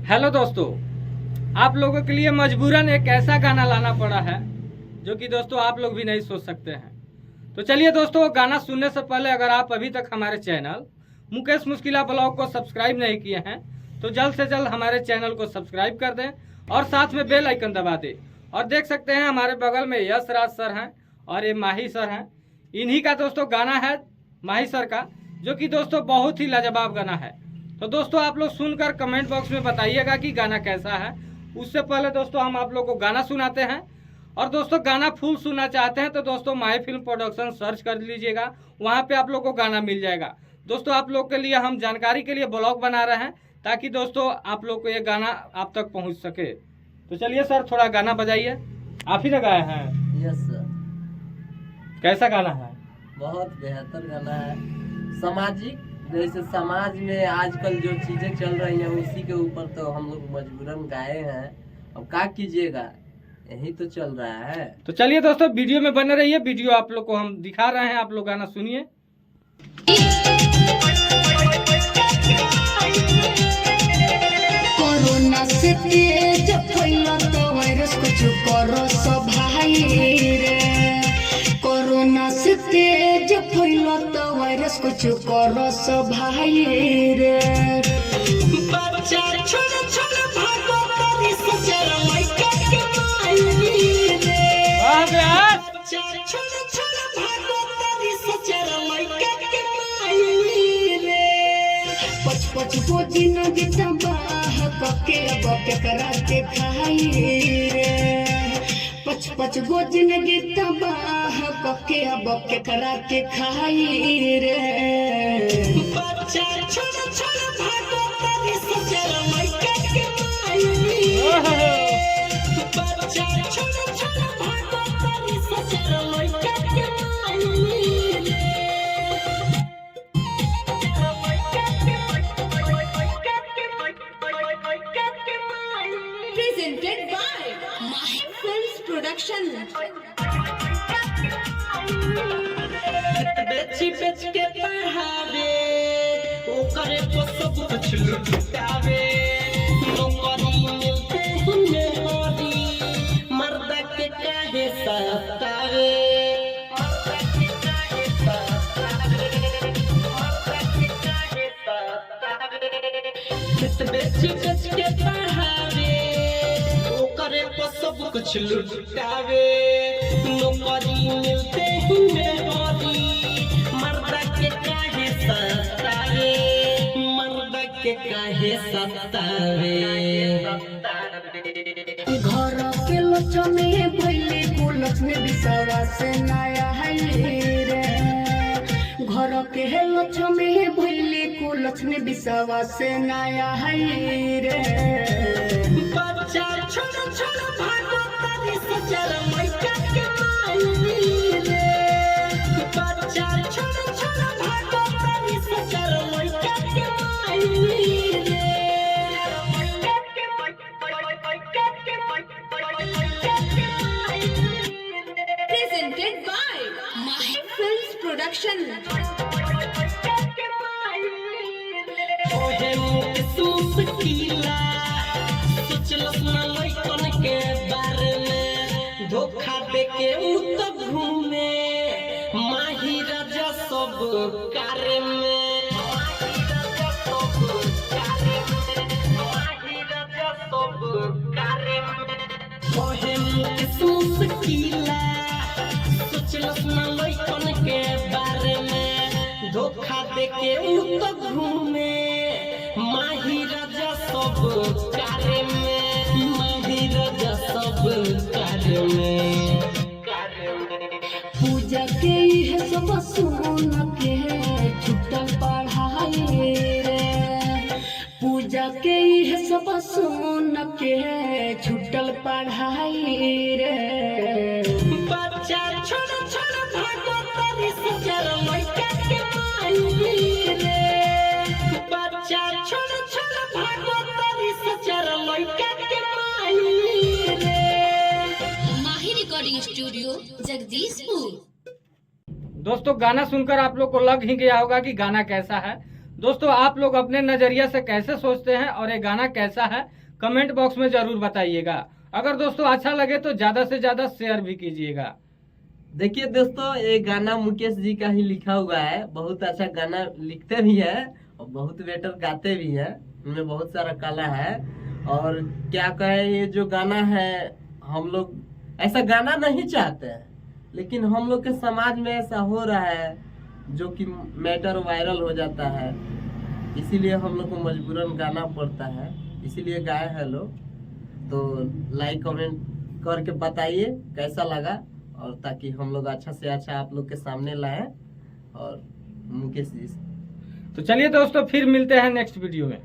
Hello दोस्तों, आप लोगों के लिए मजबूरन एक ऐसा गाना लाना पड़ा है जो कि दोस्तों आप लोग भी नहीं सोच सकते हैं। तो चलिए दोस्तों, गाना सुनने से पहले अगर आप अभी तक हमारे चैनल मुकेश मुश्किला ब्लॉग को सब्सक्राइब नहीं किए हैं तो जल्द से जल्द हमारे चैनल को सब्सक्राइब कर दें और साथ में बेल आइकन दबा दें। और देख सकते हैं हमारे बगल में यश राज सर हैं और ये माही सर हैं। इन्हीं का दोस्तों गाना है, माही सर का, जो कि दोस्तों बहुत ही लाजवाब गाना है। तो दोस्तों आप लोग सुनकर कमेंट बॉक्स में बताइएगा कि गाना कैसा है। उससे पहले दोस्तों हम आप लोग को गाना सुनाते हैं। और दोस्तों गाना फुल सुनना चाहते हैं तो दोस्तों माही फिल्म प्रोडक्शन सर्च कर लीजिएगा, वहाँ पे आप लोग को गाना मिल जाएगा। दोस्तों आप लोग के लिए हम जानकारी के लिए ब्लॉग बना रहे हैं ताकि दोस्तों आप लोग को ये गाना आप तक पहुँच सके। तो चलिए सर, थोड़ा गाना बजाइए। आप ही लगाए हैं? यस सर। कैसा गाना है? बहुत बेहतर गाना है। सामाजिक, जैसे समाज में आजकल जो चीजें चल रही हैं उसी के ऊपर तो हम लोग मजबूरन गाए हैं। अब क्या कीजिएगा, यही तो चल रहा है। तो चलिए दोस्तों वीडियो में बने रहिए। वीडियो आप लोग को हम दिखा रहे हैं, आप लोग गाना सुनिए। कोरोना से तेज फैला तो वायरस कुछ करो सब भाई रे। कोरोना से तेज फैला तो वायरस कुछ करो सब भाई रे। बच्चा छोड़ छोड़ भागो तेरी सचर लइका के माई रे। बच्चा छोड़ छोड़ भागो तेरी सचर लइका के माई रे। पच पच को दिन गीता बाह कके अब केकरा के खाई रे। पच पच गो दिन गीता बाह कके अब केकरा के खाई रे। बच्चा छोड़ छोड़ भागो तेरी सचर लइका के माई रे। बच्चा छोड़ छोड़ भागो तेरी सचर लइका के माई रे। Presented by Mahi Films Production. बेची बेच के पढ़ावे, ओकरे को सब कुछ लुटावे। नौकरी मिलते हुए होरी, मर्द के काहे सतावे। बेची बेच के पढ़ावे, ओकरे को सब कुछ लुटावे। नौकरी मिलते हुए होरी, मर्द के काहे सतावे। मर्द के काहे सतावे। घर के लक्ष्मी भैली कुलक्ष्मी विश्वास नया है रे। घर के लक्ष्मी भैली कुलक्ष्मी विश्वास नया है रे। बच्चा छोड़ छोड़ भागो तेरी सचर लइका के माई रे। बच्चा छोड़ छोड़ भागो तेरी सचर लइका के माई रे। Presented by Mahi Films Production. ओहे मुकेश मुश्किला, सोचलस ना लइकन के बारे में। धोखा देके उ तो घूमे, माही राजा सब कार्य में। माही राजा सब कार्य में। माही राजा सब कार्य में। ओहे मुकेश मुश्किला, सोचलस ना लइकन के बारे में। धोखा देके उ तो घूमे, माही राजा सब कार्य में। माही राजा सब कार्य में। पूजा के यह सब सुन के छुट्टल पढ़ाई रे। पूजा के यह सब सुन के छुट्टल पढ़ाई रे। बच्चा छोड़ छोड़ भागो तेरी सचर लइका के माई रे। बच्चा छोड़ छोड़ भागो तेरी सचर लइका के माई रे। माही रिकॉर्डिंग स्टूडियो जगदीशपुर। दोस्तों गाना सुनकर आप लोग को लग ही गया होगा कि गाना कैसा है। दोस्तों आप लोग अपने नजरिया से कैसे सोचते हैं और ये गाना कैसा है कमेंट बॉक्स में जरूर बताइएगा। अगर दोस्तों अच्छा लगे तो ज्यादा से ज्यादा शेयर भी कीजिएगा। देखिए दोस्तों, ये गाना मुकेश जी का ही लिखा हुआ है। बहुत अच्छा गाना लिखते भी है और बहुत बेटर गाते भी है। उनमें बहुत सारा कला है। और क्या कहे, ये जो गाना है हम लोग ऐसा गाना नहीं चाहते हैं, लेकिन हम लोग के समाज में ऐसा हो रहा है जो कि मैटर वायरल हो जाता है, इसीलिए हम लोग को मजबूरन गाना पड़ता है, इसीलिए गाए हैं लोग। तो लाइक कमेंट करके बताइए कैसा लगा, और ताकि हम लोग अच्छा से अच्छा आप लोग के सामने लाएं। और मुकेश जी तो चलिए दोस्तों फिर मिलते हैं नेक्स्ट वीडियो में।